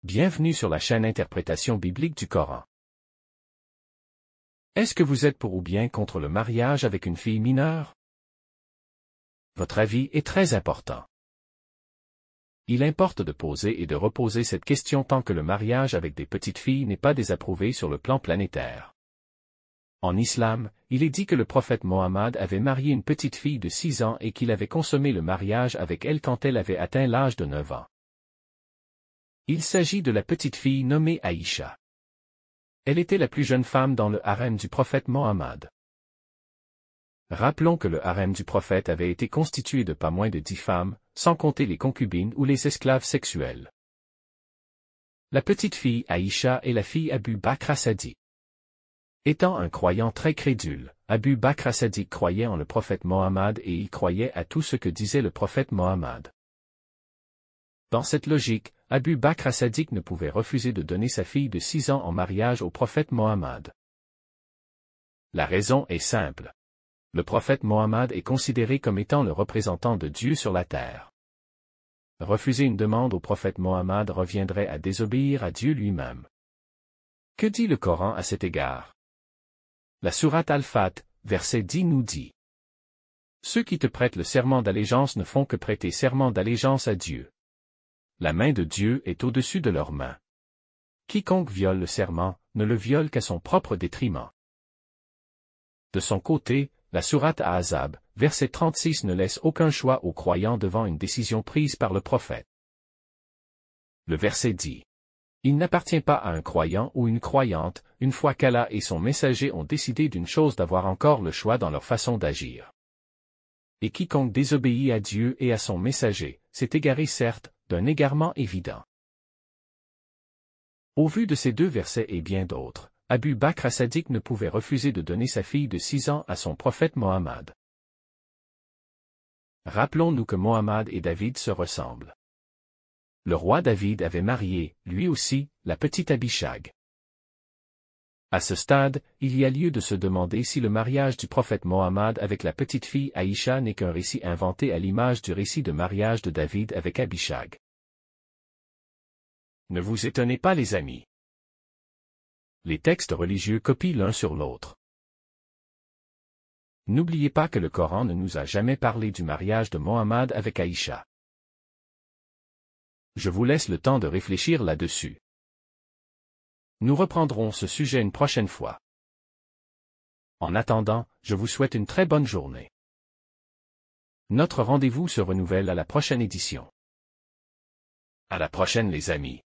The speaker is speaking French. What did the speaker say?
Bienvenue sur la chaîne Interprétation biblique du Coran. Est-ce que vous êtes pour ou bien contre le mariage avec une fille mineure? Votre avis est très important. Il importe de poser et de reposer cette question tant que le mariage avec des petites filles n'est pas désapprouvé sur le plan planétaire. En islam, il est dit que le prophète Mohammed avait marié une petite fille de 6 ans et qu'il avait consommé le mariage avec elle quand elle avait atteint l'âge de 9 ans. Il s'agit de la petite fille nommée Aïcha. Elle était la plus jeune femme dans le harem du prophète Mohammed. Rappelons que le harem du prophète avait été constitué de pas moins de 10 femmes, sans compter les concubines ou les esclaves sexuels. La petite fille Aïcha est la fille Abu Bakr as-Siddiq. Étant un croyant très crédule, Abu Bakr as-Siddiq croyait en le prophète Mohammed et il croyait à tout ce que disait le prophète Mohammed. Dans cette logique, Abu Bakr as-Siddiq ne pouvait refuser de donner sa fille de 6 ans en mariage au prophète Mohammed. La raison est simple. Le prophète Mohammed est considéré comme étant le représentant de Dieu sur la terre. Refuser une demande au prophète Mohammed reviendrait à désobéir à Dieu lui-même. Que dit le Coran à cet égard? La sourate Al-Fat, verset 10 nous dit: Ceux qui te prêtent le serment d'allégeance ne font que prêter serment d'allégeance à Dieu. La main de Dieu est au-dessus de leurs mains. Quiconque viole le serment, ne le viole qu'à son propre détriment. De son côté, la sourate Ahzab, verset 36 ne laisse aucun choix aux croyants devant une décision prise par le prophète. Le verset dit: Il n'appartient pas à un croyant ou une croyante, une fois qu'Allah et son messager ont décidé d'une chose d'avoir encore le choix dans leur façon d'agir. Et quiconque désobéit à Dieu et à son messager, s'est égaré certes, d'un égarement évident. Au vu de ces deux versets et bien d'autres, Abu Bakr as-Siddiq ne pouvait refuser de donner sa fille de 6 ans à son prophète Mohammed. Rappelons-nous que Mohammed et David se ressemblent. Le roi David avait marié, lui aussi, la petite Abishag. À ce stade, il y a lieu de se demander si le mariage du prophète Mohammed avec la petite fille Aïcha n'est qu'un récit inventé à l'image du récit de mariage de David avec Abishag. Ne vous étonnez pas les amis. Les textes religieux copient l'un sur l'autre. N'oubliez pas que le Coran ne nous a jamais parlé du mariage de Mohammed avec Aïcha. Je vous laisse le temps de réfléchir là-dessus. Nous reprendrons ce sujet une prochaine fois. En attendant, je vous souhaite une très bonne journée. Notre rendez-vous se renouvelle à la prochaine édition. À la prochaine les amis.